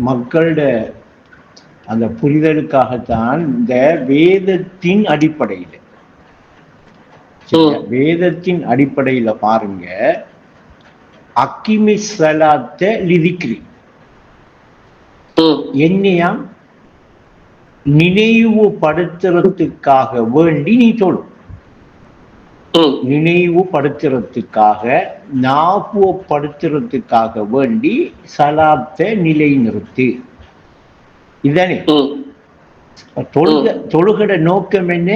மக்களோட அந்த புரிதலுக்காகத்தான் இந்த வேதத்தின் அடிப்படையில், வேதத்தின் அடிப்படையில பாருங்க, அக்கிமி சலாத்த லிதிக்ரி என்னையாம் நினைவுபடுத்துறதுக்காக வேண்டி நீ தொழு. நினைவுபடுத்துறதுக்காக, ஞாபகப்படுத்துறதுக்காக வேண்டி சலாத்தை நிலை நிறுத்து. இதனே தொழுகட நோக்கம் என்ன?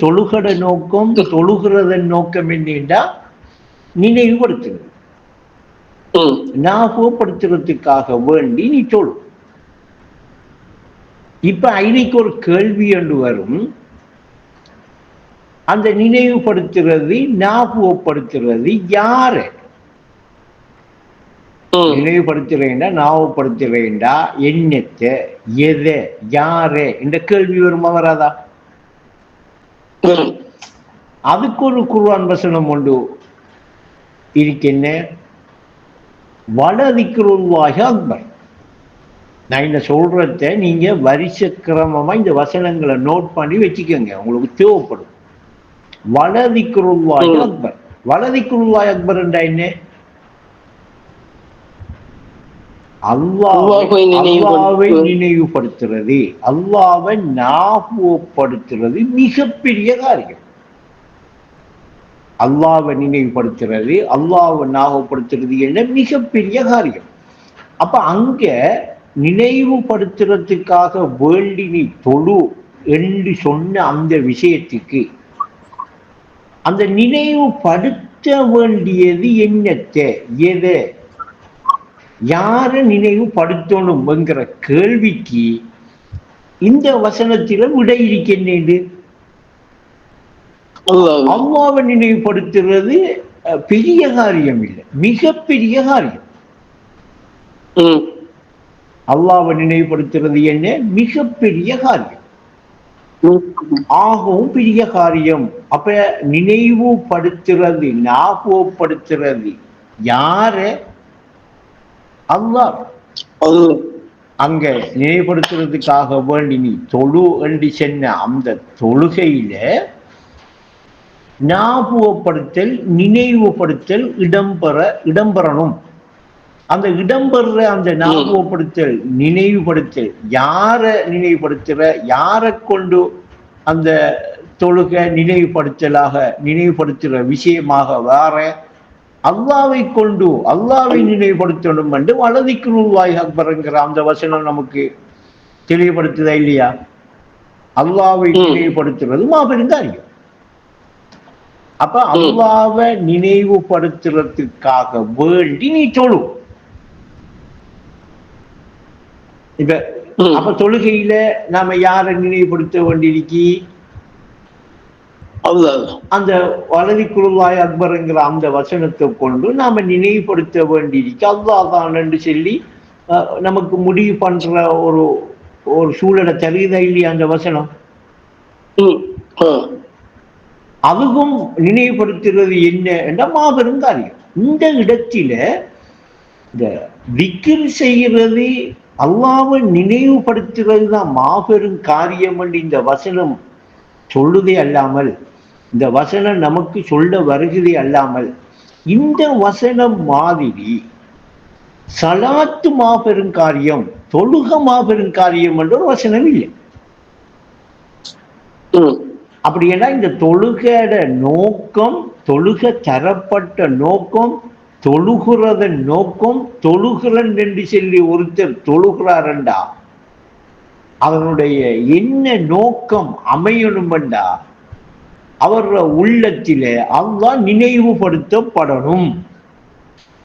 தொழுகட நோக்கம், தொழுகிறதன் நோக்கம் என்னன்னா நினைவுபடுத்துறது, ஞாபகப்படுத்துறதுக்காக வேண்டி நீ தொழு. இப்ப இன்னைக்கு ஒரு கேள்வி என்று வரும், அந்த நினைவுபடுத்துறது, ஞாபகப்படுத்துறது யாரு? நினைவுபடுத்துறேன்டா, ஞாபகப்படுத்துறேன்டா என்னத்தை, எதை, யாரு இந்த கேள்வி வருமா வராதா? அதுக்கு ஒரு குர்ஆன் வசனம் உண்டு. இதுக்கு என்ன? வலதிக்ருல்லாஹி அக்பர். நான் இந்த சொல்றத நீங்க வரிச கிரமமா இந்த வசனங்களை நோட் பண்ணி வச்சுக்கோங்க, உங்களுக்கு தேவைப்படும். வலதிக்ருல்லாஹி அக்பர். வலதிக்ருல்லாஹி அக்பர் என்றா என்ன? அல்லாஹ்வை நினைவுபடுத்துறது, அல்லாஹ்வை ஞாபகப்படுத்துறது மிகப்பெரிய காரியம். அல்லாஹ்வை நினைவுபடுத்துறது, அல்லாஹ்வை ஞாபகப்படுத்துறது என்ன மிகப்பெரிய காரியம். அப்ப அங்க நினைவுபடுத்துறதுக்காக வேண்டி நீ தொழு என்று சொன்ன அந்த விஷயத்துக்கு, அந்த நினைவுபடுத்த வேண்டியது என்னத்தை, எதை, யார நினைவுபடுத்தணும் என்கிற கேள்விக்கு இந்த வசனத்தில விடை இருக்கின்றது. அல்லாஹ்வை நினைவுபடுத்துறது பெரிய காரியம் இல்லை, மிகப்பெரிய காரியம். அல்லாஹ்வை நினைவுபடுத்துறது என்ன? மிகப்பெரிய காரியம், ஆகவும் பெரிய காரியம். அப்ப நினைவுபடுத்துறது, ஞாபகப்படுத்துறது யார? அல்லாஹ். அங்க நினைவுபடுத்துறதுக்காக வேண்டி நீ தொழு என்று சொன்ன அந்த தொழுகையில ஞாபகப்படுத்தல், நினைவுபடுத்தல் இடம்பெறணும். அந்த இடம்பெற அந்த ஞாபகப்படுத்தல், நினைவுபடுத்தல் யார நினைவுபடுத்துற, யாரை கொண்டு அந்த தொழுகை நினைவுபடுத்துற விஷயமாக வார? அல்லாஹ்வை கொண்டு, அல்லாஹ்வை நினைவுபடுத்தணும் என்று வலதிக்ருல்லாஹி அக்பர்ங்கிற அந்த வசனம் நமக்கு தெளிவுபடுத்துதா இல்லையா? அல்லாஹ்வை நினைவுபடுத்துறது மாபெரும் காரியம். அப்ப அல்லாஹ்வை நினைவுபடுத்துறதுக்காக வேண்டி நீ தொழு. இப்ப அப்ப தொழுகையில நாம யாரை நினைவுபடுத்த வேண்டியிருக்கி? அந்த வலதிக்ருல்லாஹி அக்பர்ங்கிற அந்த வசனத்தை கொண்டு நாம நினைவுபடுத்த வேண்டியிருக்கு அல்லாஹ் தான் என்று சொல்லி நமக்கு முடிவு பண்ற ஒரு சூழலை தருகிறதா இல்லையா அந்த வசனம்? அதுவும் நினைவுபடுத்துறது என்ன என்ற மாபெரும் காரியம். இந்த இடத்தில இந்த திக்ர் செய்கிறது, அல்லாஹ்வை நினைவுபடுத்துறது தான் மாபெரும் காரியம் என்று இந்த வசனம் சொல்லுதே அல்லாமல், இந்த வசனம் நமக்கு சொல்ல வருகிறதே அல்லாமல், இந்த வசனம் மாதிரி சலாத்து மாபெரும் காரியம், தொழுக மாபெரும் காரியம் என்ற ஒரு வசனம் இல்லை. அப்படின்னா இந்த தொழுகையோட நோக்கம், தொழுகை தரப்பட்ட நோக்கம், தொழுகிறதன் நோக்கம், தொழுகிறன் என்று சொல்லி ஒருத்தர் தொழுகிறாரண்டா அவனுடைய என்ன நோக்கம் அமையணுமெண்டா அவர் உள்ளத்திலே அல்லாஹ் நினைவுபடுத்தப்படணும்.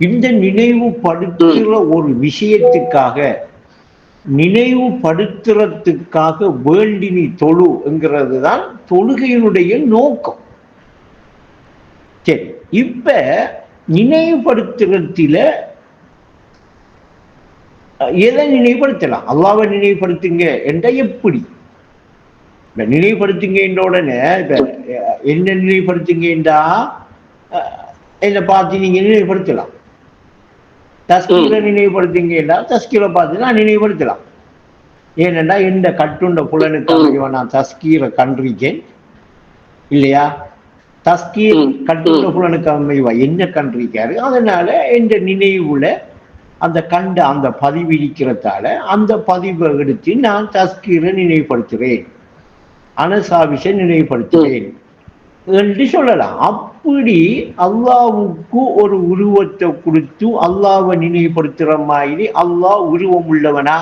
இந்த நினைவுபடுத்துகிற ஒரு விஷயத்துக்காக, நினைவுபடுத்துறதுக்காக வேண்டி நீ தொழு என்கிறது தான் தொழுகையினுடைய நோக்கம். சரி, இப்ப நினைவுபடுத்துறதுல எதை நினைவுபடுத்தலாம்? அல்லாஹ்வை நினைவுபடுத்துங்க என்ற எப்படி நினைவுபடுத்துங்க என்ற உடனே இப்ப என்ன நினைவுபடுத்துங்கன்றா என்ன பார்த்து நீங்க நினைவுபடுத்தலாம். தஸ்கீரை நினைவுபடுத்துங்கன்றா தஸ்கீரை பார்த்து நான் நினைவுபடுத்தலாம். ஏனென்றா எந்த கட்டுண்ட புலனுக்காக நான் தஸ்கீரை கண்டிருக்கேன் இல்லையா? தஸ்கீர் கட்டுண்ட புலனுக்காக என்ன கண்டிருக்காரு, அதனால எந்த நினைவுல அந்த கண்ட அந்த பதிவு இருக்கிறதால அந்த பதிவை எடுத்து நான் தஸ்கீரை நினைவுபடுத்துகிறேன், அனசாவிஷை நினைவுபடுத்துகிறேன் என்று சொல்லலாம். அப்படி அல்லாவுக்கு ஒரு உருவத்தை கொடுத்து அல்லாவை நினைவுபடுத்துற மாதிரி அல்லாஹ் உருவம் உள்ளவனா?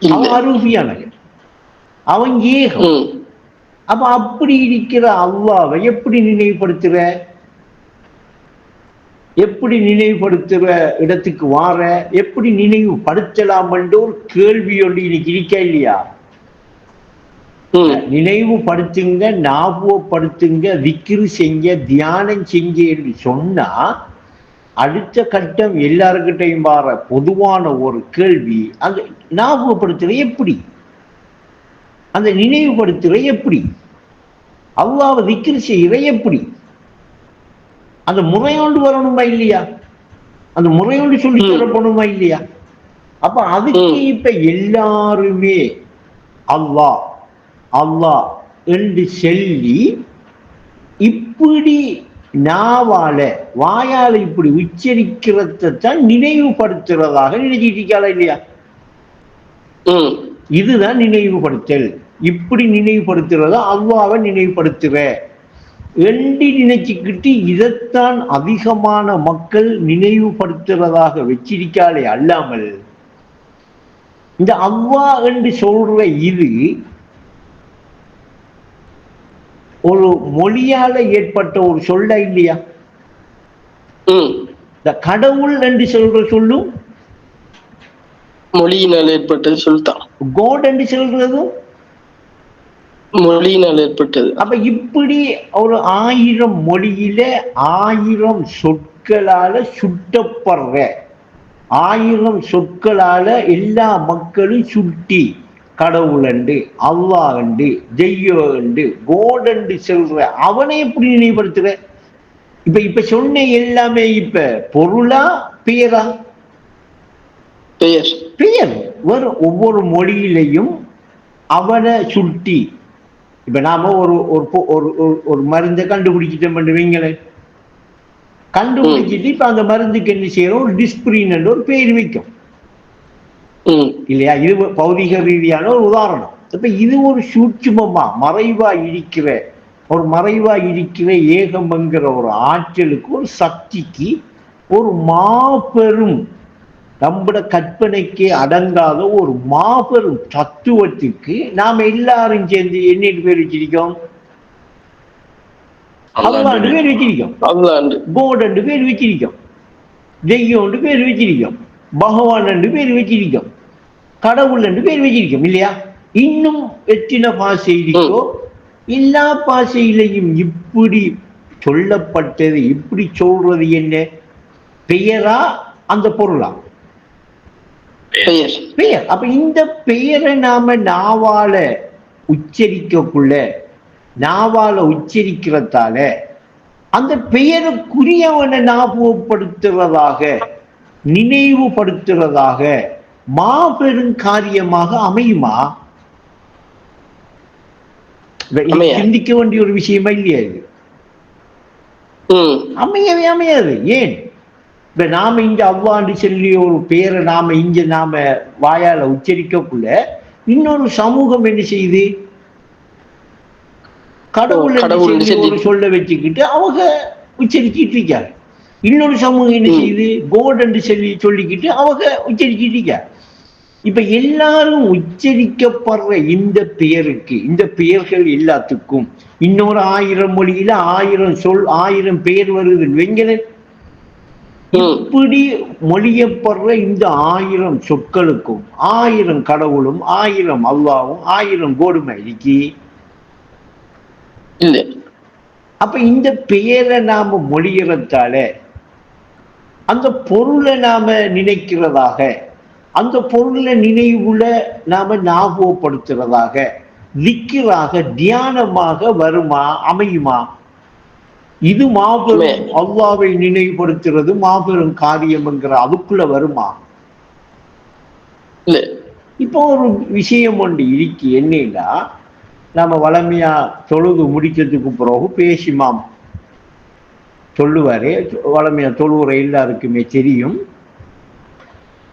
அவன் அரூபியானவன், அவன் ஏகம். அப்ப அப்படி இருக்கிற அல்லாவை எப்படி நினைவுபடுத்துற? எப்படி நினைவுபடுத்துற இடத்துக்கு வார? எப்படி நினைவுபடுத்தலாம் என்ற ஒரு கேள்வியோடு இன்னைக்கு இருக்க இல்லையா? நினைவுபடுத்துங்க, ஞாபகப்படுத்துங்க, விக்கிரு செஞ்ச, தியானம் செஞ்ச என்று சொன்னா அடுத்த கட்டம் எல்லாருக்கிட்டையும் வார பொதுவான ஒரு கேள்வி, அந்த ஞாபகப்படுத்துற எப்படி, அந்த நினைவுபடுத்துற எப்படி, அல்லாஹ்வை விக்கிரு செய்கிற எப்படி, அந்த முறையோண்டு வரணுமா இல்லையா? அந்த முறையோண்டு சொல்லி தரப்படணுமா இல்லையா? அப்ப அதுக்கு இப்ப எல்லாருமே அல்லாஹ் அல்லாஹ் என்று சொல்லி இப்படி நாவால வாயால இப்படி உச்சரிக்கிறதான் நினைவுபடுத்துறதாக நினைச்சிட்டு இருக்காளா இல்லையா? இதுதான் நினைவுபடுத்தல். இப்படி நினைவுபடுத்துறதா அல்லாஹ்வை நினைவுபடுத்துற என்று நினைச்சுக்கிட்டு இதைத்தான் அதிகமான மக்கள் நினைவுபடுத்துறதாக வச்சிருக்காளே அல்லாமல் இந்த அல்லாஹ் என்று சொல்ற இது ஒரு மொழியால ஏற்பட்ட ஒரு சொல்ல இல்லையா? இந்த கடவுள் என்று சொல்ற சொல்லும் மொழியினால் ஏற்பட்டது சொல்தான். கோட் என்று சொல்றதும் மொழியினால் ஏற்பட்டது. அப்ப இப்படி ஒரு 1000 மொழியில 1000 சொற்களால சுட்டப்படுற 1000 சொற்களால எல்லா மக்களும் சுட்டி கடவுளண்டு, அல்லாஹ்ண்டு, தெய்வண்டு, கோடண்டு சொல்ற அவனை எப்படி நினைவுபடுத்துற? இப்ப சொன்ன எல்லாமே இப்ப பொருளா பெயரா? பெயர். பெயர். ஒவ்வொரு மொழியிலையும் அவனை சுட்டி இப்ப நாம ஒரு ஒரு மருந்தை கண்டுபிடிச்சிட்டோம் வைங்களேன். கண்டுபிடிச்சிட்டு இப்ப அந்த மருந்துக்கு என்ன செய்யறோம்? ஒரு டிஸ்பிரின் என்று ஒரு பெயர் வைக்கும் இல்லையா? இது பௌதிக ரீதியான ஒரு உதாரணம். இப்ப இது ஒரு சூட்சுமமா மறைவா இருக்கிற ஏகம்ங்கிற ஒரு ஆற்றலுக்கு, ஒரு சக்திக்கு, ஒரு மாபெரும் நம்முட கற்பனைக்கு அடங்காத ஒரு மாபெரும் தத்துவத்துக்கு நாம எல்லாரும் சேர்ந்து என்னென்னு பேர் வச்சிருக்கோம்? அல்லாண்டு பேர் வச்சிருக்கோம், கோடண்டு பேர் வச்சிருக்கோம், தெய்வம் பேர் வச்சிருக்கோம், பகவான் என்று பேர் வச்சிருக்கோம், கடவுள் என்று பேர் வச்சிருக்கோம் இல்லையா? இன்னும் எத்தனை பாசை இருக்கோ எல்லா பாசையிலையும் இப்படி சொல்லப்பட்டது. இப்படி சொல்றது என்ன? பெயரா அந்த பொருளா? பெயர். அப்ப இந்த பெயரை நாம நாவால உச்சரிக்கிறதால அந்த பெயருக்குரியவனை ஞாபகப்படுத்துறதாக, நினைவுபடுத்துறதாக மாபெரும் காரியமாக அமையுமா? சிந்திக்க வேண்டிய ஒரு விஷயமா இல்லையா இது? அமையவே அமையாது. ஏன்? இப்ப நாம இங்க அவ்வாண்டு சொல்லி ஒரு பேரை நாம வாயால உச்சரிக்கக்குள்ள இன்னொரு சமூகம் என்ன செய்யுது? கடவுள் கடவுள்னு சொல்லி ஒரு சொல்ல வச்சுக்கிட்டு அவங்க உச்சரிச்சிட்டு இருக்காங்க. இன்னொரு சமூகம் என்ன செய்யுது, கோட் என்று சொல்லிக்கிட்டு அவங்க உச்சரிச்சிட்டு இருக்காங்க. இப்ப எல்லாரும் உச்சரிக்கப்படுற இந்த பெயருக்கு, இந்த பெயர்கள் எல்லாத்துக்கும் இன்னொரு 1000 மொழியில 1000 சொல் 1000 பெயர் வருது வெங்கல. இப்படி மொழியப்படுற இந்த 1000 சொற்களுக்கும் 1000 கடவுளும் 1000 அல்லாவும் 1000 கோடுமை இருக்கி. அப்ப இந்த பெயரை நாம மொழிகிறதால அந்த பொருளை நாம நினைக்கிறதாக, அந்த பொருளை நினைவுல நாம ஞாபகப்படுத்துறதாக, திக்ராக தியானமாக வருமா, அமையுமா? இது மாபெரும் அல்லாவை நினைவுபடுத்துறது மாபெரும் காரியம் என்கிற அதுக்குள்ள வருமா? இப்போ ஒரு விஷயம் ஒன்று இருக்கு. என்னன்னா, நாம வளமையா தொழுது முடிச்சதுக்கு பிறகு பேசிமாம் சொல்லுவாரு. வளமையா தொழுவுற எல்லாருக்குமே தெரியும்.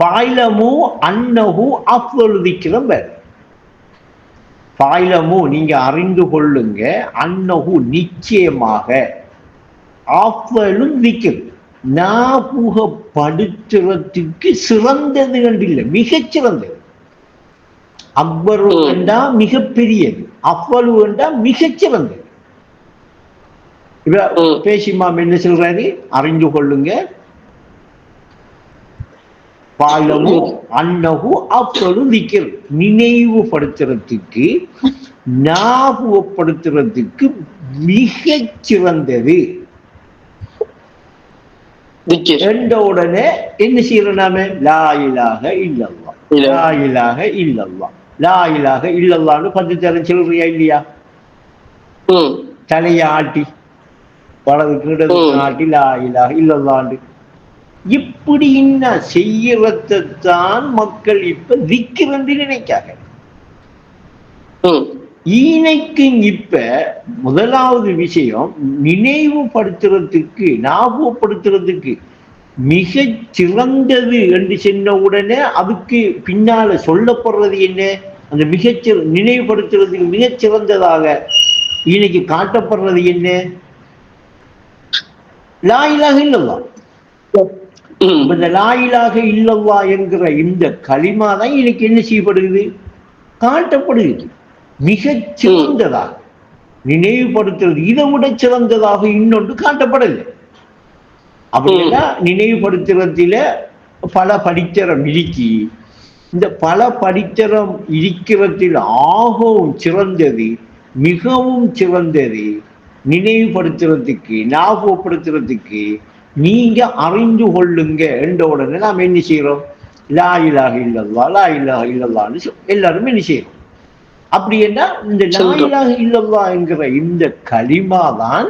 பாய்லமு அன்னஹு அஃதலு திக்ரம் வேறு. பாய்லமு நீங்க அறிந்து கொள்ளுங்க, அன்னஹு நிச்சயமாக, அஃதலு திக்ர் ஞாபகப்படுத்துறதுக்கு சிறந்தது கண்டில்லை, மிகச் சிறந்தது. அக்பரு என்றா மிகப்பெரியது, அஃதலு என்றா மிகச் சிறந்தது. பேசிமாம் என்ன சொல்றாரு, அறிந்து கொள்ளுங்க, பாலமு அன்னஹு அஃதலு திக்ர் நினைவுபடுத்துறதுக்கு ஞாபகப்படுத்துறதுக்கு மிகச் சிறந்தது என்ற உடனே என்ன செய்யறோம் நாம? லா இலாஹ இல்லல்லாஹ், லா இலாஹ இல்லல்லாஹ், லா இலாஹ இல்லல்லாஹ்னு 10 தரம் சொல்றியா இல்லையா? தலையை ஆட்டி வலது கீழது ஆட்டி லா இலாஹ இல்லல்லாஹ். இப்படி என்ன செய்யறதான் மக்கள் இப்ப திக்ர் என்று நினைக்காங்க. ஈனைக்கும் இப்ப முதலாவது விஷயம் நினைவுபடுத்துறதுக்கு ஞாபகப்படுத்துறதுக்கு மிக சிறந்தது என்று சொன்ன உடனே அதுக்கு பின்னால சொல்லப்படுறது என்ன? அந்த நினைவுபடுத்துறதுக்கு மிகச் சிறந்ததாக இன்னைக்கு காட்டப்படுறது என்ன? லா இலாஹ இல்லல்லாஹ். இந்த லா இலாஹ இல்லல்லாஹ் என்கிற இந்த கலிமா தான் இன்னைக்கு என்ன செய்யப்படுகிறது, காட்டப்படுகிறது. மிகச் சிறந்ததாக நினைவுபடுத்துறது இதை விட சிறந்ததாக இன்னொன்று காட்டப்படலை. அப்படின்னா நினைவுபடுத்துறதுல பல படித்தரம் இருக்கி, இந்த பல படித்தரம் இருக்கிறதில் ஆகவும் சிறந்தது, மிகவும் சிறந்தது நினைவுபடுத்துறதுக்கு ஞாபகப்படுத்துறதுக்கு நீங்க அறிந்து கொள்ளுங்க என்ற உடனே நாம் என்ன செய்யறோம்? லா இலாஹ இல்லல்லாஹ், லா இலாஹ இல்லல்லாஹ்னு எல்லாரும் என்ன செய்யறோம். அப்படி என்ன இந்த லா இலாஹ இல்லல்லாஹ் என்கிற இந்த கலிமா தான்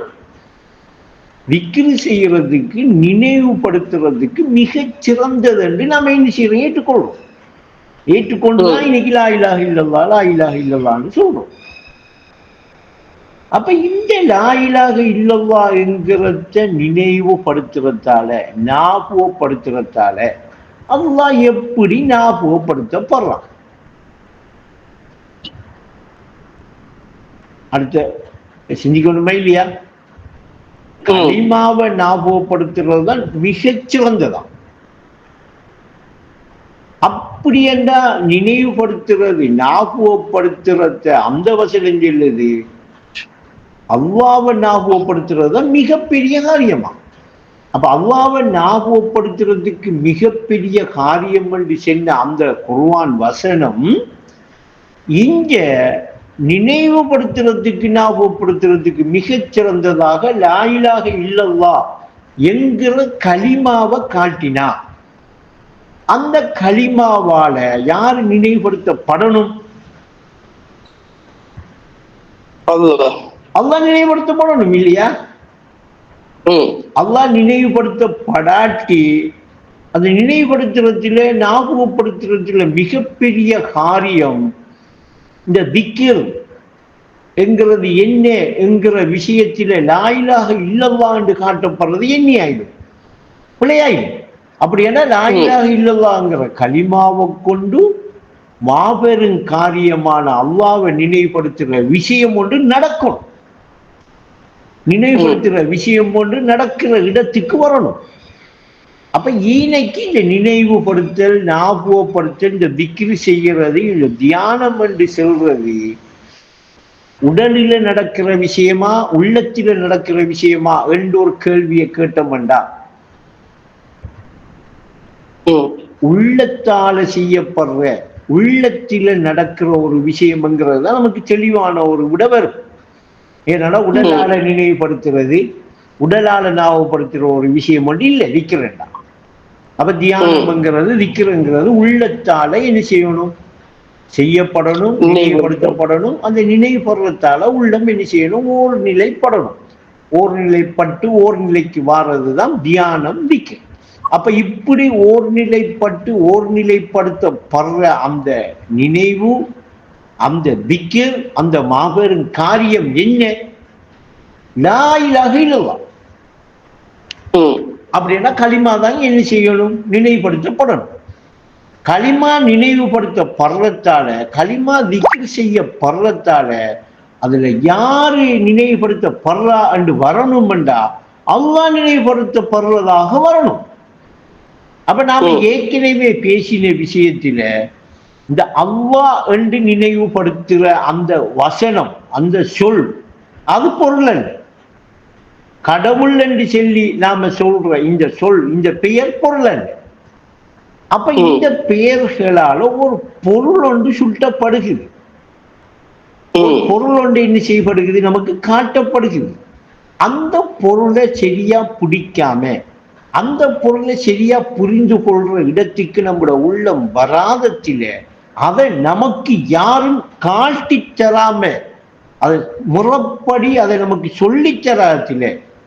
விக்ரி செய்யறதுக்கு நினைவுபடுத்துறதுக்கு மிகச் சிறந்தது என்று நாம் என்ன செய்யறோம்? ஏற்றுக்கொள்றோம். ஏற்றுக்கொண்டுதான் இன்னைக்கு லா இலாஹ இல்லல்லாஹ், லா இலாஹ இல்லல்லாஹ்னு சொல்றோம். அப்ப இந்த லா இலாஹ இல்லல்லாஹ் என்கிறத நினைவுபடுத்துறதால ஞாபகப்படுத்துறதால அல்லாஹ் எப்படி ஞாபகப்படுத்தப்படுறான்? அடுத்த சிந்திக்கணுமா இல்லையா? கலிமாவை ஞாபகப்படுத்துறது தான் மிகச் சிறந்ததான். அப்படி என்றா நினைவுபடுத்துறது ஞாபகப்படுத்துறத அந்த வசனம் சொல்லுது, அல்லாஹ்வை ஞாபகப்படுத்துறது தான் மிகப்பெரிய காரியமா. அப்ப அல்லாஹ்வை ஞாபகப்படுத்துறதுக்கு மிகப்பெரிய காரியம் என்று சொன்ன அந்த குர்ஆன் வசனம் இங்க நினைவுபடுத்துறதுக்கு ஞாபகப்படுத்துறதுக்கு மிகச் சிறந்ததாக லா இலாஹ இல்லல்லாஹ் என்கிற கலிமாவை காட்டினா, அந்த கலிமாவால யார் நினைவுபடுத்தப்படணும்? அல்லாஹ் நினைவுபடுத்தப்படணும் இல்லையா? அல்லாஹ் நினைவுபடுத்தப்படாட்டி அந்த நினைவுபடுத்துறதுல ஞாபகப்படுத்துறதுல மிகப்பெரிய காரியம் இந்த திக்ர் என்கிறது என்ன என்கிற விஷயத்தில லா இலாஹ இல்லல்லாஹ் என்று காட்டப்படுறது என்ன ஆயிடும்? பிழையாயிடும். அப்படின்னா லா இலாஹ இல்லல்லாஹ்ங்கிற கலிமாவை கொண்டு மாபெரும் காரியமான அல்லாஹ்வை நினைவுபடுத்துகிற விஷயம் ஒன்று நடக்கும். நினைவுபடுத்துற விஷயம் ஒன்று நடக்கிற இடத்துக்கு வரணும். அப்ப ஈனைக்கு இந்த நினைவுபடுத்தல், ஞாபகப்படுத்தல், இந்த திக்ரு செய்கிறது, இந்த தியானம் என்று சொல்றது உடலில நடக்கிற விஷயமா உள்ளத்தில நடக்கிற விஷயமா என்று ஒரு கேள்வியை கேட்டோம்டா, உள்ளத்தால செய்யப்படுற உள்ளத்தில நடக்கிற ஒரு விஷயம்ங்கிறது தான் நமக்கு தெளிவான ஒரு விட வரும். ஏன்னா உடலால நினைவுபடுத்துறது, உடலால ஞாபகப்படுத்துற ஒரு விஷயம் ஒன்று இல்லை விக்கிறேன்டா. அப்ப தியானம்ங்கிறது விக்கிறங்கிறது உள்ளத்தால என்ன செய்யணும், செய்யப்படணும், நினைவுபடுத்தப்படணும். அந்த நினைவுபடுறதால உள்ளம் என்ன செய்யணும், ஓர் நிலைப்படணும். ஓர் நிலைப்பட்டு ஓர் நிலைக்கு வாரதுதான் தியானம் விக்க. அப்ப இப்படி ஓர் நிலைப்பட்டு ஓர் நிலைப்படுத்தப்படுற அந்த நினைவு, அந்த திக்ர், அந்த மாபெரும் காரியம் என்ன? லா இலாஹ இல்லல்லாஹ். அப்படின்னா களிமா தான் என்ன செய்யணும், நினைவுபடுத்தப்படணும். களிமா நினைவுபடுத்தப்படுறதால, களிமா திக்ர் செய்யப்படுறதால அதுல யாரு நினைவுபடுத்தப்படுறா என்று வரணும்டா, அல்லாஹ் நினைவுபடுத்தப்படுறதாக வரணும். அப்ப நாம ஏற்கனவே பேசின விஷயத்தில இந்த அல்லாஹ் என்று நினைவுபடுத்துற அந்த வசனம், அந்த சொல், அது பொருள் அல்ல. கடவுள் என்று சொல்லி நாம சொல்ற இந்த சொல், இந்த பெயர் பொருள் அல்ல. அப்ப இந்த பெயர்களால ஒரு பொருள் ஒன்று சுட்டப்படுகிறது. பொருள் ஒன்று என்ன செய்யப்படுகிறது, நமக்கு காட்டப்படுகிறது. அந்த பொருளை சரியா பிடிக்காம, அந்த பொருளை சரியா புரிந்து கொள்ற இடத்துக்கு நம்முடைய உள்ளம் வராதத்தில, அதை நமக்கு யாரும் காட்டி தராம, அது முறைப்படி அதை நமக்கு சொல்லி தராதத்தில,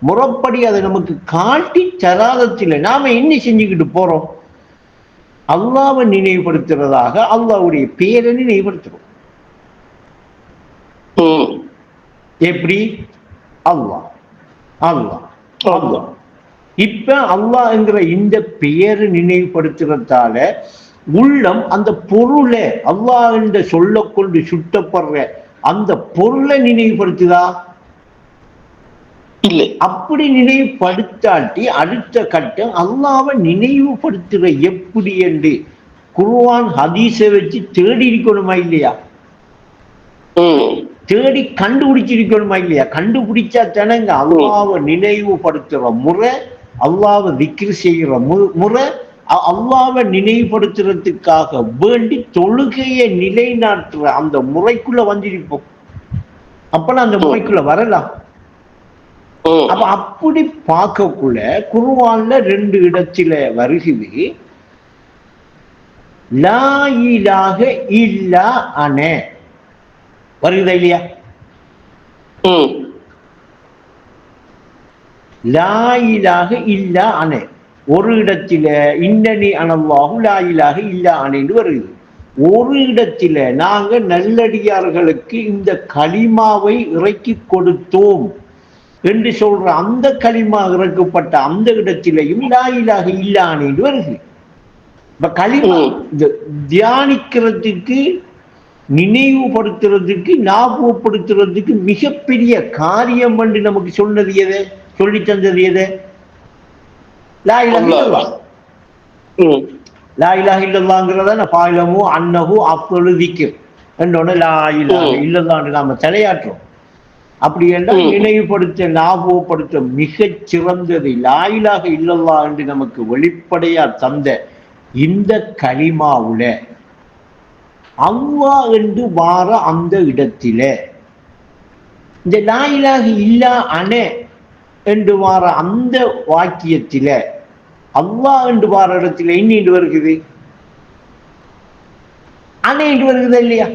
முறைப்படி அதை நமக்கு காட்டி தராதத்தில நாம என்ன செஞ்சுக்கிட்டு போறோம், அல்லாஹ்வை நினைவுபடுத்துறதாக அல்லாஹ்வுடைய பேரை நினைவுபடுத்துறோம். எப்படி? அல்லாஹ் அல்லாஹ் அல்லாஹ். இப்ப அல்லாஹ்ங்கிற இந்த பெயரை நினைவுபடுத்துறதால உள்ளம் அந்த பொருளை, அல்லாஹ் என்ற சொல்ல கொண்டு சுட்டப்படுற அந்த பொருளை நினைவுபடுத்துதா? இல்லை. அப்படி நினைவுபடுத்தாட்டி அடுத்த கட்டம் அல்லாஹ்வை நினைவுபடுத்துற எப்படி என்று குர்ஆன் ஹதீஸை வச்சு தேடி இருக்கணுமா இல்லையா? தேடி கண்டுபிடிச்சிருக்கணுமா இல்லையா? கண்டுபிடிச்சா தானங்க அல்லாஹ்வை நினைவுபடுத்துற முறை, அல்லாஹ்வை திக்ர் செய்கிற முறை, அல்லாஹ்வை நினைவுபடுத்துறதுக்காக வேண்டி தொழுகையை நிலைநாட்டுற அந்த முறைக்குள்ள வந்திருப்போம். அப்பெல்லாம் அந்த முறைக்குள்ள வரலாம். அப்ப அப்படி பார்க்கக்குள்ள குர்ஆன்ல 2 இடத்துல வருகிறது, லா இலாஹ இல்லா அன வருகிறதா இல்லையா? லா இலாஹ இல்லா அன ஒரு இடத்துல இன்னனி அனல்லாஹு லா இலாஹ இல்லா அன என்று வருகிறது. ஒரு இடத்துல நாங்க நல்லடியார்களுக்கு இந்த கலிமாவை இறக்கி கொடுத்தோம் என்று சொல்ற அந்த கலிமா இறக்கப்பட்ட அந்த இடத்திலையும் லா இலாஹ இல்லா அன என்று வருகிறது. இப்ப கலிமா தியானிக்கிறதுக்கு, நினைவுபடுத்துறதுக்கு, ஞாபகப்படுத்துறதுக்கு மிகப்பெரிய காரியம் என்று நமக்கு சொன்னது எது, சொல்லி தந்தது எது? லா இலாஹ இல்லல்லாஹ். லா இலாஹ இல்லல்லாஹ்ங்கறத பாயிலமு அன்னஹு அஃதலு திக்ர் என்றோன லா இலாஹ இல்லல்லாஹ் நாம தலையாற்றோம். அப்படி என்றால் நினைவுபடுத்த, ஞாபகப்படுத்த மிகச் சிறந்தது லா இலாஹ இல்லல்லாஹ் என்று நமக்கு வெளிப்படையா தந்த இந்த கலிமாவுல அல்லாஹ் என்று வார அந்த இடத்தில இந்த லா இலாஹ இல்லா அன என்று வார அந்த வாக்கியத்தில அல்லாஹ் என்று வார இடத்துல என்ன என்று வருகிறது? அன என்று வருகிறதா இல்லையா?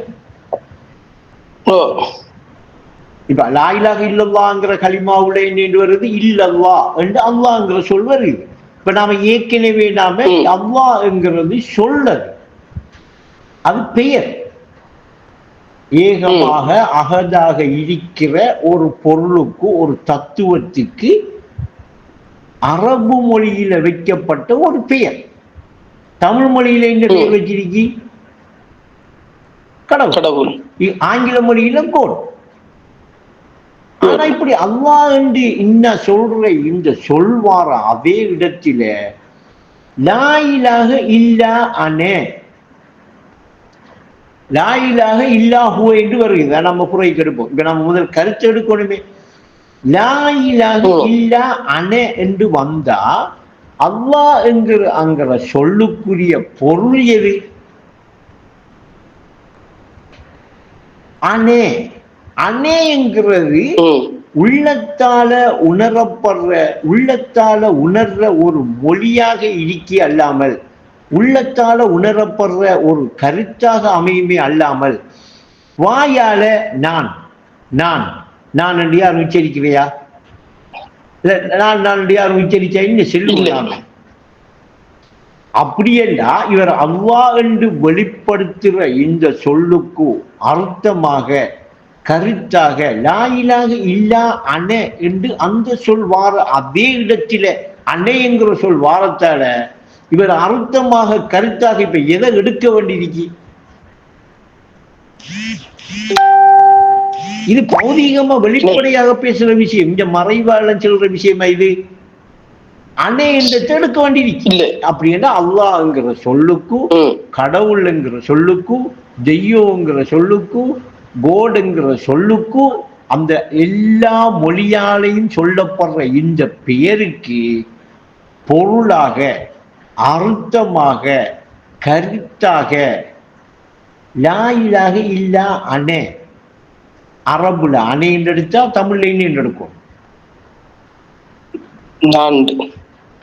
இப்ப லா இலாஹ இல்லல்லாஹ்ங்கிற கலிமாவுல என்ன என்று வருது? இல்லல்லாஹ் என்று அல்லாஹ்ங்கிற சொல் வருது. இப்ப நாம ஏற்கனவே அல்லாஹ் என்கிறது சொல்லது, அது பெயர். ஏகமாக அகதாக இருக்கிற ஒரு பொருளுக்கு, ஒரு தத்துவத்துக்கு அரபு மொழியில வைக்கப்பட்ட ஒரு பெயர். தமிழ் மொழியில என்ன பெயர் வச்சிருக்கி? கடவுள். ஆங்கில மொழியில கோட். ஆனா இப்படி அல்லாஹ் என்று இன்ன சொல்ற இந்த சொல்வார அதே இடத்தில லா இலாஹ இல்லா அனே லா இலாஹ இல்லா ஹுவ என்று வருகிறது. நம்ம குறைக்கு எடுப்போம். இப்ப நம்ம முதல் கருத்து எடுக்கணுமே. லா இலாஹ இல்லா அனே என்று வந்தா அல்லாஹ் என்கிற சொல்லுக்குரிய பொருள் எது? அனே அனே என்கிறது உள்ளத்தால உணரப்படுற உள்ளத்தால உணர்ற ஒரு மொழியாக இருக்கி அல்லாமல் உள்ளத்தால உணரப்படுற ஒரு கருத்தாக அமையுமே அல்லாமல் வாயால நான் நான் நான் என்று யார் உச்சரிக்கிறையா? நான் என்று யார் உச்சரிச்சா இங்க செல்லுங்க. அப்படியென்றா இவர் அல்லாஹ் என்று வெளிப்படுத்துகிற இந்த சொல்லுக்கு அர்த்தமாக கருத்தாக லா இலாஹ இல்லா அனே என்று அந்த சொல் வார அதே இடத்தில அனே என்கிற சொல் வாரத்தால இவர் அர்த்தமாக கருத்தாக இப்ப எதை எடுக்க வேண்டியிருக்கு? இது பௌதீகமா வெளிப்படையாக பேசுற விஷயம். இந்த மறைவாளன் சொல்ற விஷயமா இது? அனே என்று எடுக்க வேண்டியிருக்கு. அப்படி என்ன அல்லாஹ்ங்கிற சொல்லுக்கும் கடவுள் என்கிற சொல்லுக்கும் தெய்வங்கிற சொல்லுக்கும் கோடுங்கிற சொல்லுக்கும் அந்த எல்லா மொழியாலையும் சொல்லப்படுற இந்த பெயருக்கு பொருளாக அர்த்தமாக கருத்தாக லா இலாஹ இல்லா அனே அரபுல அனே என்று எடுத்தா தமிழ்ல என்று எடுக்கும்.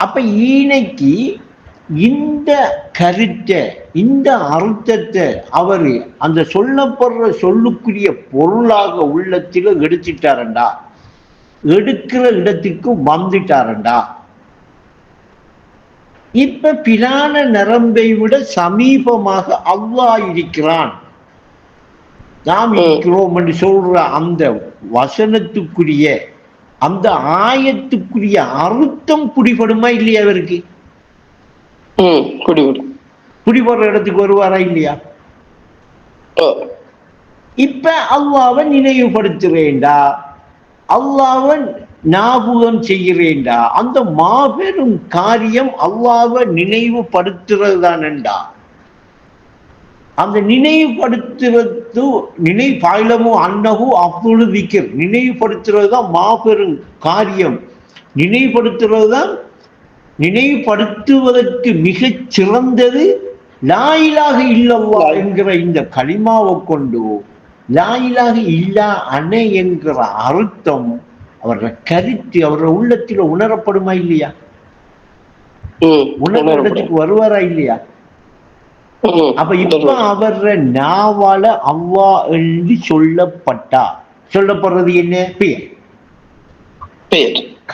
அப்ப ஈனைக்கு இந்த கருத்தை இந்த அர்த்தத்தை அவரு அந்த சொல்லப்படுற சொல்லுக்குரிய பொருளாக உள்ளத்தில எடுத்துட்டாரண்டா எடுக்கிற இடத்துக்கு வந்துட்டாரண்டா இப்ப பிரான நரம்பை விட சமீபமாக அல்லாஹ் இருக்கிறான் நாம் இருக்கிறோம் என்று சொல்ற அந்த வசனத்துக்குரிய அந்த ஆயத்துக்குரிய அர்த்தம் பிடிபடுமா இல்லையா? அவருக்கு பிடிபடுற இடத்துக்கு வருவாரா இல்லையா? இப்ப அல்லாஹ்வை நினைவுபடுத்துறேன்டா அல்லாஹ்வை ஞாபகம் செய்கிறேன்டா அந்த மாபெரும் காரியம் அல்லாஹ்வை நினைவுபடுத்துறது தானண்டா. அந்த நினைவுபடுத்துறது நினைவாயிலமோ அன்னகு அப்பொழுது விக்கிர் நினைவுபடுத்துறது தான் மாபெரும் காரியம். நினைவுபடுத்துறது தான் நினைவுபடுத்துவதற்கு மிகச் சிறந்தது. லா இலாஹ இல்லல்லாஹ் என்கிற இந்த கலிமாவை கொண்டு லா இலாஹ இல்லா அனே என்கிற அர்த்தம் அவருடைய கருத்து அவருடைய உள்ளத்தில் உணரப்படுமா இல்லையா? உணர்வதற்கு வருவாரா இல்லையா? அப்ப இப்ப அவர நாவால அல்லாஹ் என்று சொல்லப்படுறது என்ன? பெயர்.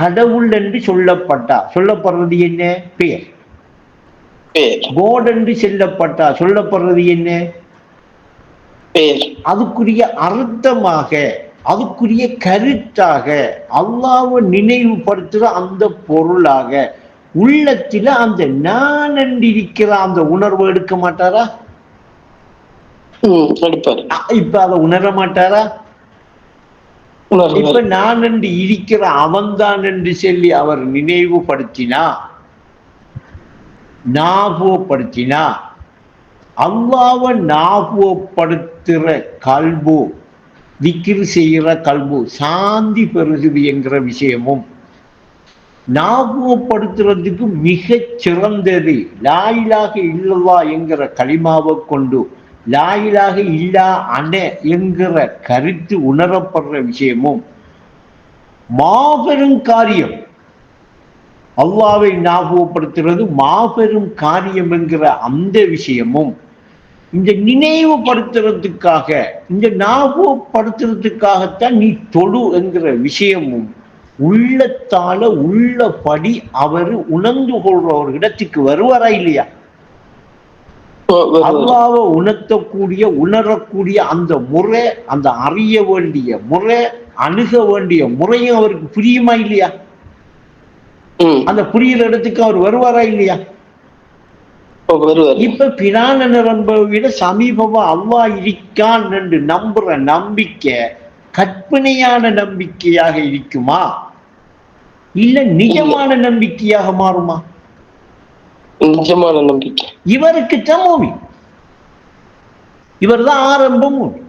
கடவுள் என்று சொல்லப்படுறது என்ன? பெயர். கோட் என்று சொல்லப்படுறது என்ன? பெயர். அதுக்குரிய அர்த்தமாக அதுக்குரிய கருத்தாக அல்லாஹ்வை நினைவுபடுத்துற அந்த பொருளாக உள்ளத்தில அந்த நான் இருக்கிற அந்த உணர்வை எடுக்க மாட்டாரா? இப்ப அதை உணர மாட்டாரா? இப்ப நான் என்று இருக்கிற அவன்தான் என்று சொல்லி அவர் நினைவுபடுத்தினா ஞாபகப்படுத்தினா அல்லாஹ்வை ஞாபகப்படுத்துற கல்பு விக்ர் செய்கிற கல்பு சாந்தி பெறுகிறது என்கிற விஷயமும் ஞாபகப்படுத்துறதுக்கு மிகச் சிறந்தது லா இலாஹ இல்லல்லாஹ் என்கிற கலிமாவை கொண்டு லா இலாஹ இல்லா அனே என்கிற கருத்து உணரப்படுற விஷயமும் மாபெரும் காரியம். அல்லாஹ்வை ஞாபகப்படுத்துறது மாபெரும் காரியம் என்கிற அந்த விஷயமும் இந்த நினைவுபடுத்துறதுக்காக இந்த ஞாபகப்படுத்துறதுக்காகத்தான் நீ தொழு என்கிற விஷயமும் உள்ளத்தால உள்ளபடி அவர் உணர்ந்து கொள்ற ஒரு இடத்துக்கு வருவாரா இல்லையா? அல்லாஹ்வை உணர்த்தக்கூடிய உணரக்கூடிய அந்த முறை அந்த அறிய வேண்டிய முறை அணுக வேண்டிய முறையும் அவருக்கு புரியுமா இல்லையா? அந்த புரியுற இடத்துக்கு அவர் வருவாரா இல்லையா? இப்ப பிரான நரம்பை விட சமீபமா அல்லாஹ் இருக்கான் என்று நம்புற நம்பிக்கை கற்பனையான நம்பிக்கையாக இருக்குமா, இல்ல நிஜமான நம்பிக்கையாக மாறுமா? நிஜமான நம்பிக்கை. இவருக்கு மூவி, இவர் தான் ஆரம்ப மூவி.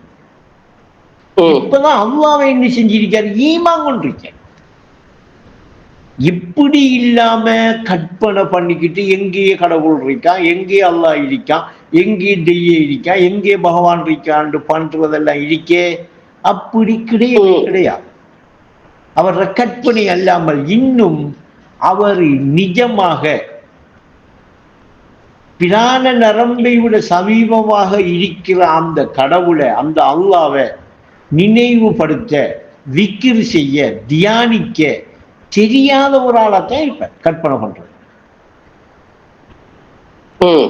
இப்பதான் அல்லாஹ்வை என்ன செஞ்சிருக்காரு, ஈமான் கொண்டிருக்கார். இப்படி இல்லாம கற்பனை பண்ணிக்கிட்டு எங்கே கடவுள் இருக்கான், எங்கே அல்லாஹ் இருக்கான், எங்கே தெய்வம் இருக்கான், எங்கே பகவான் இருக்கான்னு பண்றதெல்லாம் இருக்கே, அப்படி கிடையாது. அவர் கற்பனை அல்லாமல் இன்னும் அவர் நிஜமாக பிராண நரம்பை விட சமீபமாக இருக்கிற அந்த கடவுளை, அந்த அல்லாஹ்வை நினைவுபடுத்த, விக்கிர் செய்ய, தியானிக்க தெரியாத ஒரு ஆளாத்தான் இப்ப கற்பனை பண்றது.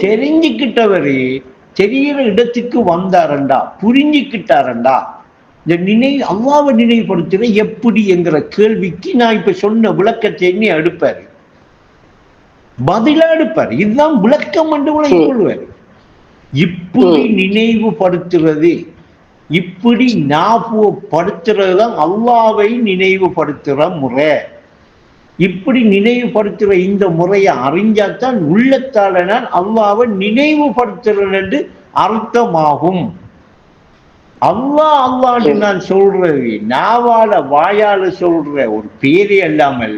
தெரிஞ்சுக்கிட்டவரு தெரிகிற இடத்துக்கு வந்தாரண்டா, புரிஞ்சுக்கிட்டாரண்டா, இந்த அல்லாஹ்வை நினைவுபடுத்துற எப்படி என்கிற கேள்விக்கு நான் இப்ப சொன்ன விளக்கத்தை எண்ணி எடுப்பாரு, பதிலா எடுப்பாரு. இதுதான் விளக்கம் என்று விளங்கிக் கொள்வாரு. இப்படி நினைவுபடுத்துறது, இப்படி ஞாபகப்படுத்துறது தான் அல்லாஹ்வை நினைவுபடுத்துற முறை. இப்படி நினைவுபடுத்துற இந்த முறையை அறிஞ்சாத்தான் உள்ளத்தால நான் அல்லாஹ்வை நினைவுபடுத்துறேன் என்று அர்த்தமாகும். அல்லாஹ் நான் சொல்றது நாவால வாயால சொல்ற ஒரு பேரே அல்லாமல்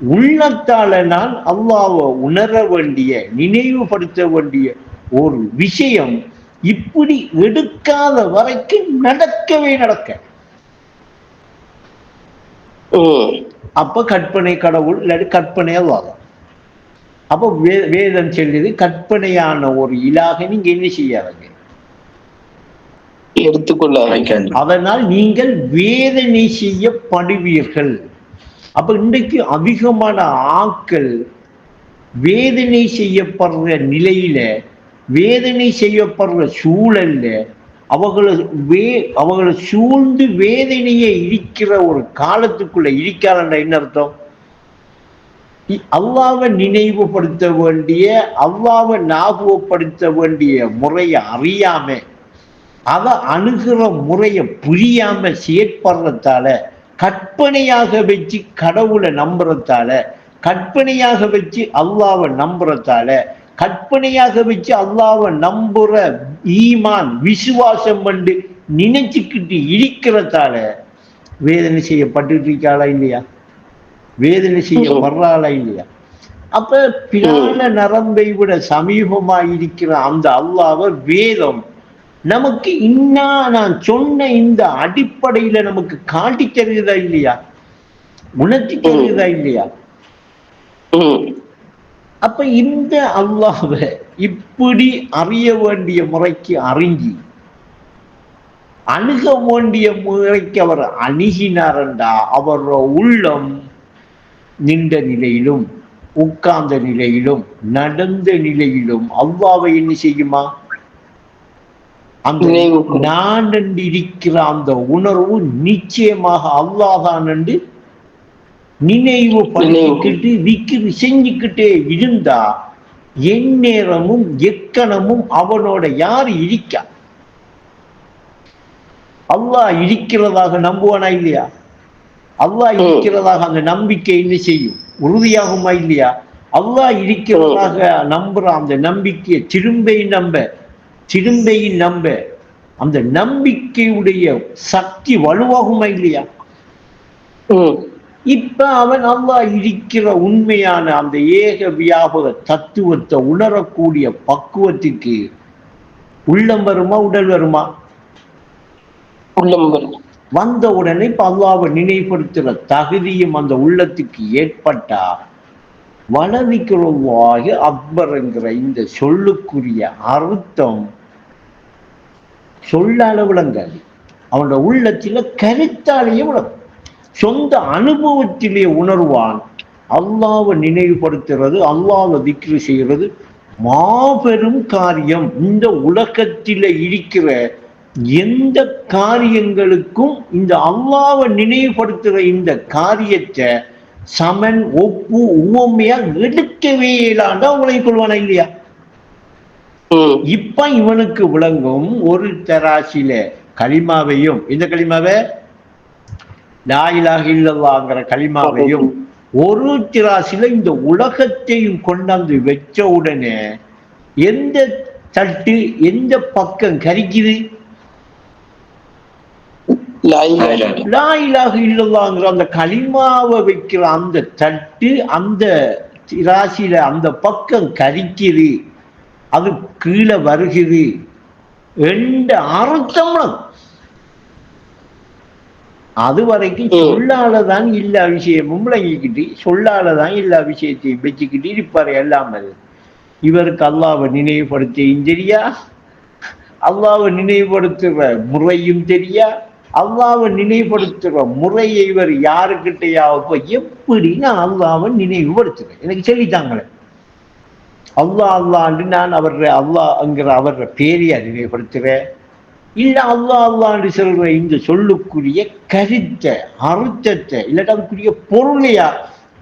உள்ளத்தால நான் அல்லாஹ்வை உணர வேண்டிய, நினைவுபடுத்த வேண்டிய ஒரு விஷயம் இப்படி எடுக்காத வரைக்கும் நடக்கவே நடக்க. அப்ப கற்பனை கடவுள் இல்லாட்டி கற்பனை அல்லாஹ். அப்ப வேதம் சொல்லுது, கற்பனையான ஒரு இலாக நீங்க என்ன செய்யாதீங்க, எடுத்துக்கொள்ள. அதனால் நீங்கள் வேதனை செய்யப்படுவீர்கள். அப்ப இன்றைக்கு அதிகமான ஆட்கள் வேதனை செய்யப்படுற நிலையில, வேதனை செய்யப்படுற சூழல்ல அவங்களை சூழ்ந்து வேதனையை இருக்கிற ஒரு காலத்துக்குள்ள இருக்காரண்டா. என்ன அர்த்தம்? அல்லாஹ்வை நினைவுபடுத்த வேண்டிய, அல்லாஹ்வை ஞாபகப்படுத்த வேண்டிய முறையை அறியாம, அதை அணுகிற முறையை புரியாம செயற்படுறதால, கற்பனையாக வச்சு கடவுளை நம்புறதால, கற்பனையாக வச்சு அல்லாஹ்வை நம்புறதால, கற்பனையாக வச்சு அல்லாஹ்வை நம்புற ஈமான் விசுவாசம் பண்ணி நினைச்சுக்கிட்டு இருக்கிறதால வேதனை செய்யப்பட்டு இருக்காளா இல்லையா, வேதனை செய்ய வர்றாளா இல்லையா? அப்ப பிராண நரம்பை விட சமீபமா இருக்கிற அந்த அல்லாஹ்வை வேதம் நமக்கு இன்னா நான் சொன்ன இந்த அடிப்படையில நமக்கு காட்டி தருகிறதா இல்லையா, உணர்த்தி தருகிறதா இல்லையா? அப்ப இந்த அல்லாஹ்வை இப்படி அறிய வேண்டிய முறைக்கு அறிஞ்சி, அணுக வேண்டிய முறைக்கு அவர் அணுகினாரண்டா, அவரோட உள்ளம் நின்ற நிலையிலும், உட்கார்ந்த நிலையிலும், நடந்த நிலையிலும் அல்லாஹ்வை என்ன செய்யுமா, அந்த நான் என்று இருக்கிற அந்த உணர்வு நிச்சயமாக அல்லாஹ் தான் என்று நினைவு பண்ணிக்கிட்டு விக்கிரி செஞ்சுக்கிட்டே இருந்தா எந்நேரமும் எக்கணமும் அவனோட யார் இருக்கா, அல்லாஹ் இருக்கிறதாக நம்புவானா இல்லையா? அல்லாஹ் இருக்கிறதாக அந்த நம்பிக்கை என்ன செய்யும், உறுதியாகுமா இல்லையா? அல்லாஹ் இருக்கிறதாக நம்புற அந்த நம்பிக்கையை திரும்பையும் நம்ப அந்த நம்பிக்கையுடைய சக்தி வலுவாகுமா இல்லையா? இப்ப அவன் அல்லாஹ் இருக்கிற உண்மையான அந்த ஏக வியாபக தத்துவத்தை உணரக்கூடிய பக்குவத்துக்கு உள்ளம் வருமா, உடல் வருமா? உள்ளம் வரும். வந்த உடனே இப்ப அல்லாஹ்வை நினைவுபடுத்துற தகுதியும் அந்த உள்ளத்துக்கு ஏற்பட்டா வலதிக்குள்ளாக அக்பர்ங்கிற இந்த சொல்லுக்குரிய அர்த்தம் சொல்லால விளங்காது, அவனோட உள்ளத்தில கருத்தாலேயே விளங்கும், சொந்த அனுபவத்திலே உணர்வான். அல்லாஹ்வை நினைவுபடுத்துறது, அல்லாஹ்வை திக்ரு செய்கிறது மாபெரும் காரியம். இந்த உலகத்தில இருக்கிற எந்த காரியங்களுக்கும் இந்த அல்லாஹ்வை நினைவுபடுத்துற இந்த காரியத்தை சமன் ஒப்பு உவமையா எடுக்கவே இல்லாண்டா உங்களை கொள்வானா இல்லையா? இப்ப இவனுக்கு விளங்கும் ஒரு தராசில களிமாவையும், இந்த களிமாவை லா இலாஹ இல்லல்லாஹ்ங்கிற கலிமாவையும் ஒரு திராசில இந்த உலகத்தையும் கொண்டாந்து வச்ச உடனே எந்த தட்டு எந்த பக்கம் கரிக்குது? லா இலாஹ இல்லல்லாஹ்ங்கிற அந்த கலிமாவை வைக்கிற அந்த தட்டு அந்த திராசில அந்த பக்கம் கரிக்குது, அது கீழே வருகிறது என்ற அர்த்தம். அது வரைக்கும் சொல்லாலதான் எல்லா விஷயமும் விளங்கிக்கிட்டு சொல்லாலதான் எல்லா விஷயத்தையும் வச்சுக்கிட்டு இருப்பாரு. எல்லாமல் இவருக்கு அல்லாவை நினைவுபடுத்தியும் தெரியா, அல்லாவை நினைவுபடுத்துற முறையும் தெரியா, அல்லாவை நினைவுபடுத்துற முறையை இவர் யாருக்கிட்டையாவ எப்படி நான் அல்லாவை நினைவுபடுத்துறேன் எனக்கு சொல்லித்தாங்களே. அல்லாஹ் அல்லாண்டு நான் அல்லாஹ்ங்கிற அவர பேரையா நினைவுபடுத்துறேன்? இல்ல அல்லாஹ் அல்லாண்டு சொல்ற இந்த சொல்லுக்குரிய கருத்தை அர்த்தத்தை இல்லாட்ட அதுக்குரிய பொருளையா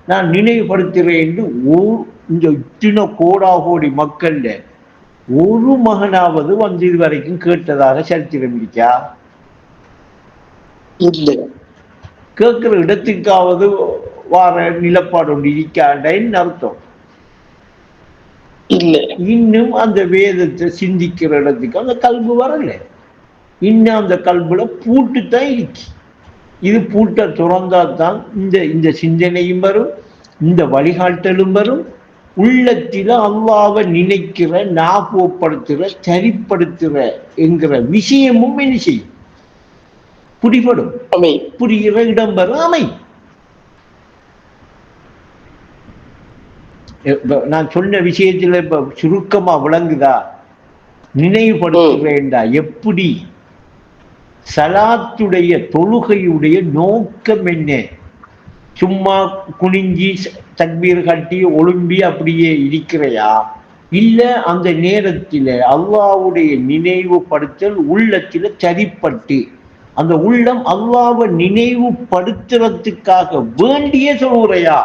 நான் நினைவுபடுத்துறேன் என்று இந்த இத்தனை கோடாகோடி மக்கள்ல ஒரு மகனாவது வந்து இது வரைக்கும் கேட்டதாக சரித்திரம் இருக்கா? இல்ல. கேட்கிற இடத்துக்காவது வார நிலப்பாடு ஒன்று இருக்காண்டன்னு அர்த்தம் இல்ல. இன்னும் அந்த வேதத்தை சிந்திக்கிற இடத்துக்கு அந்த கல்வி வரல. இன்னும் அந்த கல்வில பூட்டு தான் இருக்கு. இது பூட்டை துறந்தாதான் இந்த சிந்தனையும் வரும், இந்த வழிகாட்டலும் வரும். உள்ளத்தில அல்லாவை நினைக்கிற, ஞாபகப்படுத்துற, சரிப்படுத்துற என்கிற விஷயமும் என்ன செய்யும்? புடிபடும், புரிகிற இடம் வரும், அமை. நான் சொன்ன விஷயத்துல இப்ப சுருக்கமா விளங்குதா? நினைவுபடுத்துகிறேன்டா. எப்படி? சலாத்துடைய தொழுகையுடைய நோக்கம் என்ன? சும்மா குனிஞ்சி தக்பீர் கட்டி ஒழும்பி அப்படியே இருக்கிறையா? இல்ல அந்த நேரத்தில் அல்லாஹ்வுடைய நினைவுபடுத்தல் உள்ளத்தில சரிப்பட்டு அந்த உள்ளம் அல்லாஹ்வை நினைவுபடுத்துறதுக்காக வேண்டிய சொல்லுறையா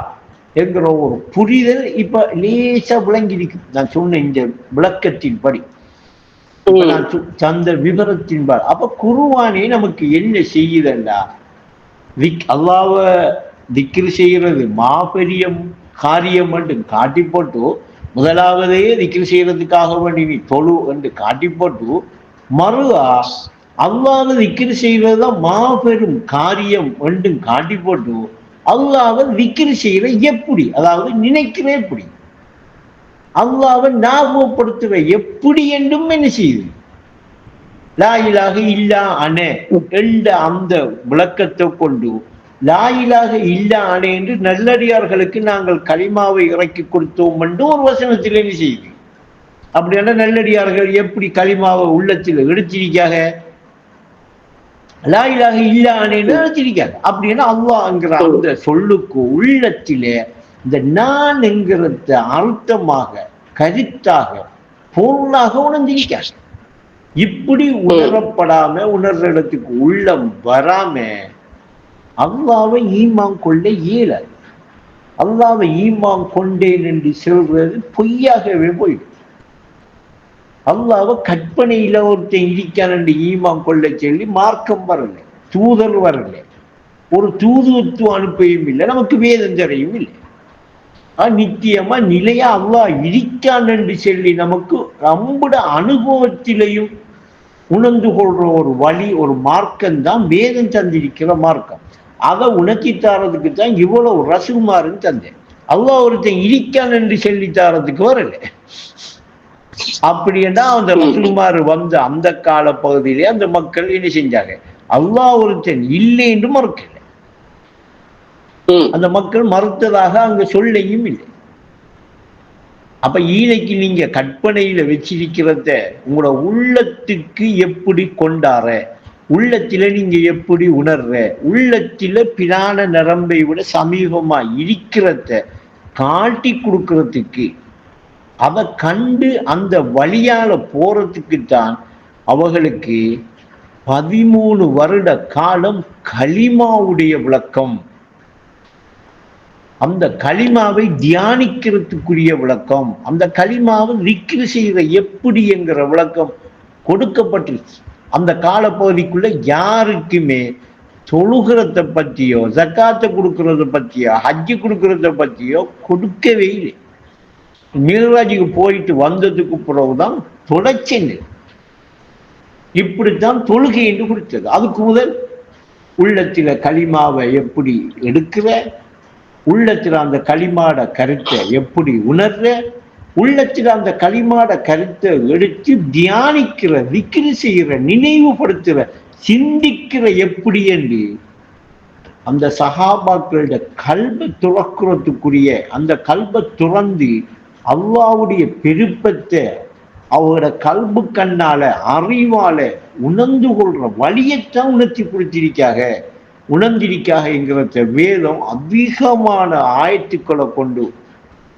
என்கிற ஒரு புரிதல் இப்ப லேசா விளங்கி இருக்கு. நான் சொன்ன இந்த விளக்கத்தின்படி, நான் தந்த விவரத்தின்பால். அப்ப குர்ஆனே நமக்கு என்ன செய்யுதண்டா? அல்லாஹ்வை திக்ர் செய்யறது மாபெரிய காரியம் என்று காட்டி போட்டு, முதலாவதே திக்ர் செய்யறதுக்காக வேண்டி நீ தொழு என்று காட்டி போட்டு, மறுவா அல்லாஹ்வை திக்ர் செய்வதுதான் மாபெரும் காரியம் என்று காட்டி போட்டு, அல்லாஹ்வை திக்ர் செய்யற எப்படி, அதாவது நினைக்கிற எப்படி, அல்லாஹ்வை ஞாபகப்படுத்துற எப்படி என்றும் என்ன செய்யுது? லா இலாஹ இல்லா அனே என்ற அந்த விளக்கத்தை கொண்டு லா இலாஹ இல்லா அனே என்று நல்லடியார்களுக்கு நாங்கள் கலிமாவை இறக்கி கொடுத்தோம் என்று ஒரு வசனத்தில் என்ன செய்யுது? அப்படியான நல்லடியார்கள் எப்படி கலிமாவை உள்ளத்தில் எடுத்திருக்காக? லா இலாஹ இல்லா அனேன்னு எடுத்திருக்காங்க. அப்படின்னா அல்லாஹ்ங்கிற அந்த சொல்லுக்கு உள்ளத்திலே இந்த நான் என்கிறத அர்த்தமாக, கருத்தாக, பொருளாக உணர்ந்திருக்காங்க. இப்படி உணரப்படாம, உணர்ற இடத்துக்கு உள்ளம் வராம அல்லாஹ்வை ஈமான் கொள்ள இயலாது. அல்லாஹ்வை ஈமான் கொண்டேன் என்று சொல்றது பொய்யாகவே போயிடும். அல்லாஹ்வை கற்பனையில ஒருத்தன் இருக்கான் என்று ஈமான் கொள்ள சொல்லி மார்க்கம் வரல, தூதர் வரல, ஒரு தூதுவத்துவம் அனுப்பையும் இல்லை, நமக்கு வேதஞ்சரையும் இல்லை. நித்தியமா நிலையா அல்லாஹ் இருக்கான் என்று சொல்லி நமக்கு நம்முட அனுபவத்திலையும் உணர்ந்து கொள்ற ஒரு வழி, ஒரு மார்க்கம் தான் வேதம் தந்திருக்கிற மார்க்கம். அதை உணர்த்தி தாரதுக்கு தான் இவ்வளவு ரசகுமாருன்னு தந்தேன். அல்லாஹ் ஒருத்தன் இருக்கான் என்று சொல்லி தாரதுக்கு வரல. அப்படின்னா அந்த ரசகுமார் வந்த அந்த கால பகுதியிலே அந்த மக்கள் என்ன செஞ்சாங்க? அல்லாஹ் ஒருத்தன் இல்லை என்று மறுக்கல. அந்த மக்கள் மறுத்ததாக அங்க சொல்லையும் இல்லை. அப்ப ஈழைக்கு நீங்க கற்பனையில வச்சிருக்கிறத உங்களோட உள்ளத்துக்கு எப்படி கொண்டாற, உள்ளத்தில நீங்க எப்படி உணர்ற, உள்ளத்தில பிராண நரம்பை விட சமீபமா இருக்கிறத காட்டி கொடுக்கறதுக்கு, அதை கண்டு அந்த வழியால போறதுக்கு தான் அவர்களுக்கு 13 வருட காலம் கலிமாவுடைய விளக்கம், அந்த கலிமாவை தியானிக்கிறதுக்குரிய விளக்கம், அந்த கலிமாவை திக்ர் செய்கிற எப்படி என்கிற விளக்கம் கொடுக்கப்பட்டிருச்சு. அந்த காலப்பகுதிக்குள்ள யாருக்குமே தொழுகிறத பத்தியோ ஜக்காத்தை கொடுக்கறத பத்தியோ ஹஜ்ஜு கொடுக்கறத பத்தியோ கொடுக்கவே இல்லை. மீராஜுக்கு போயிட்டு வந்ததுக்கு பிறகுதான் தொடர்ச்சி இப்படித்தான் தொழுகை என்று கொடுத்தது. அதுக்கு முதல் உள்ளத்தில களிமாவை எப்படி எடுக்கிற, உள்ளத்தில் அந்த களிமாட கருத்தை எப்படி உணர்ற, உள்ளத்தில் அந்த களிமாட கருத்தை எடுத்து தியானிக்கிற, விக்கிரி செய்கிற, நினைவுபடுத்துற, சிந்திக்கிற எப்படி என்று அந்த சஹாபாக்களோட கல்பை துறக்கிறதுக்குரிய அந்த கல்பை துறந்து அல்லாஹ்வுடைய பெருப்பத்தை அவரோட கல்பு கண்ணால அறிவால உணர்ந்து கொள்ற வழியைத்தான் உணர்ந்திருக்காக என்கிற வேதம் அதிகமான ஆயத்துக்களை கொண்டு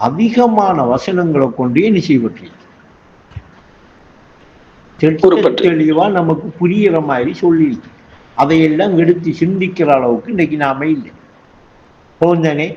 அதிகமான வசனங்களை கொண்டு என்ன செய்யப்பட்டிருக்கு தெளிவா நமக்கு புரியுற மாதிரி சொல்லியிருக்கு. அதையெல்லாம் எடுத்து சிந்திக்கிற அளவுக்கு இன்னைக்கு நாம இல்லை. போந்தானே